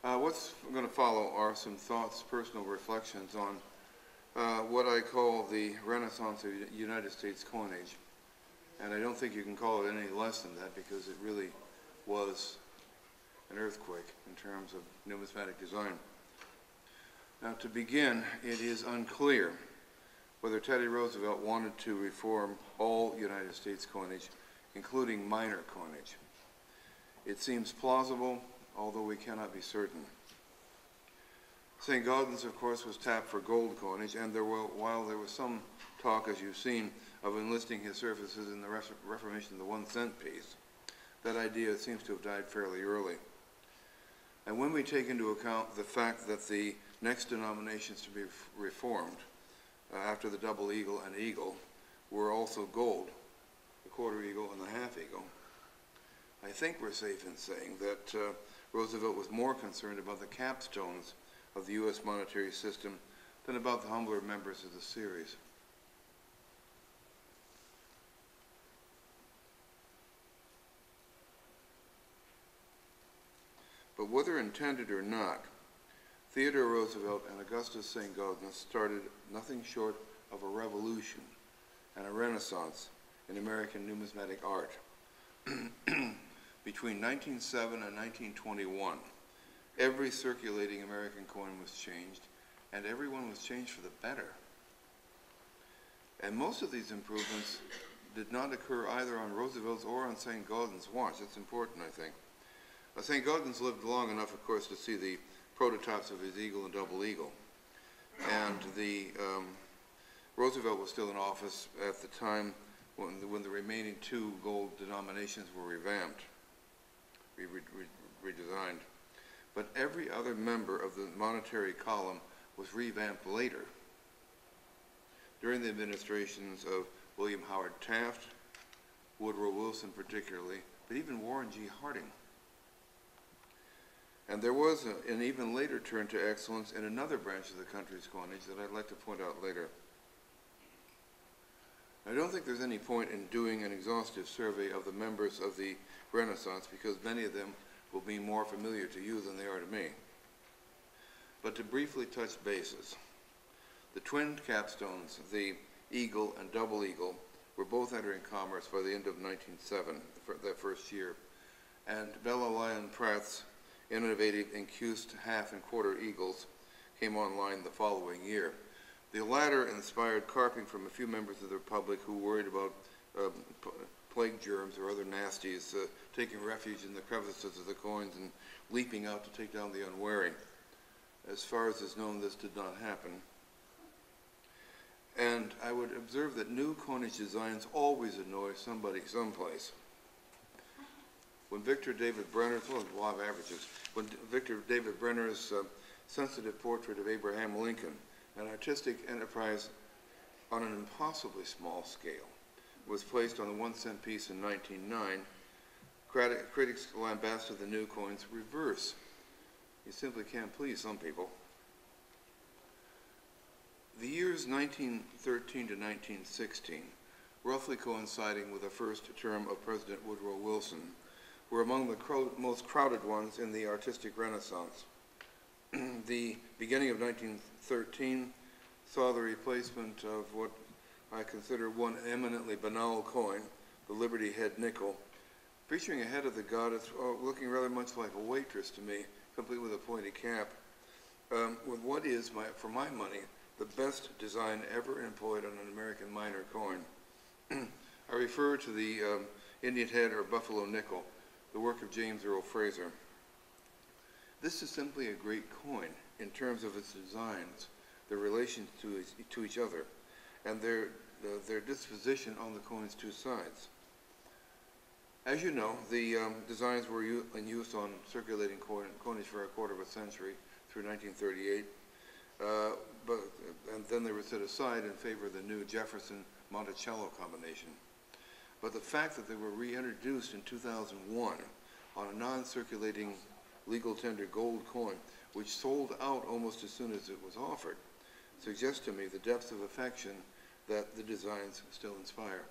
What's going to follow are some thoughts, personal reflections on what I call the Renaissance of United States coinage. And I don't think you can call it any less than that, because it really was an earthquake in terms of numismatic design. Now, to begin, it is unclear whether Teddy Roosevelt wanted to reform all United States coinage, including minor coinage. It seems plausible, although we cannot be certain. St. Gaudens, of course, was tapped for gold coinage, and while there was some talk, as you've seen, of enlisting his services in the reformation of the 1 cent piece, that idea seems to have died fairly early. And when we take into account the fact that the next denominations to be reformed after the double eagle and eagle were also gold, the quarter eagle and the half eagle, I think we're safe in saying that Roosevelt was more concerned about the capstones of the U.S. monetary system than about the humbler members of the series. But whether intended or not, Theodore Roosevelt and Augustus St. Gaudens started nothing short of a revolution and a renaissance in American numismatic art. Between 1907 and 1921, every circulating American coin was changed, and every one was changed for the better. And most of these improvements did not occur either on Roosevelt's or on St. Gaudens' watch. That's important, I think. St. Gaudens lived long enough, of course, to see the prototypes of his eagle and double eagle. And Roosevelt was still in office at the time when the remaining 2 gold denominations were revamped, redesigned. But every other member of the monetary column was revamped later, during the administrations of William Howard Taft, Woodrow Wilson particularly, but even Warren G. Harding. And there was an even later turn to excellence in another branch of the country's coinage that I'd like to point out later. I don't think there's any point in doing an exhaustive survey of the members of the Renaissance, because many of them will be more familiar to you than they are to me. But to briefly touch bases, the twin capstones, the eagle and double eagle, were both entering commerce by the end of 1907, that first year, and Bella Lyon Pratt's innovative encused half and quarter eagles came online the following year. The latter inspired carping from a few members of the public who worried about plague germs or other nasties taking refuge in the crevices of the coins and leaping out to take down the unwary. As far as is known, this did not happen. And I would observe that new coinage designs always annoy somebody someplace. When Victor David Brenner's, well, law of averages, when Victor David Brenner's sensitive portrait of Abraham Lincoln, an artistic enterprise on an impossibly small scale, was placed on the 1 cent piece in 1909, critics lambasted the new coin's reverse. You simply can't please some people. The years 1913 to 1916, roughly coinciding with the first term of President Woodrow Wilson, were among the most crowded ones in the artistic renaissance. The beginning of 1913 saw the replacement of what I consider one eminently banal coin, the Liberty Head nickel, featuring a head of the goddess looking rather much like a waitress to me, complete with a pointy cap, with what is, for my money, the best design ever employed on an American minor coin. I refer to the Indian head or buffalo nickel, the work of James Earl Fraser. This is simply a great coin in terms of its designs, their relations to each other, and their disposition on the coin's 2 sides. As you know, the designs were in use on circulating coinage for a quarter of a century through 1938, and then they were set aside in favor of the new Jefferson-Monticello combination. But the fact that they were reintroduced in 2001 on a non-circulating legal tender gold coin, which sold out almost as soon as it was offered, suggests to me the depth of affection that the designs still inspire.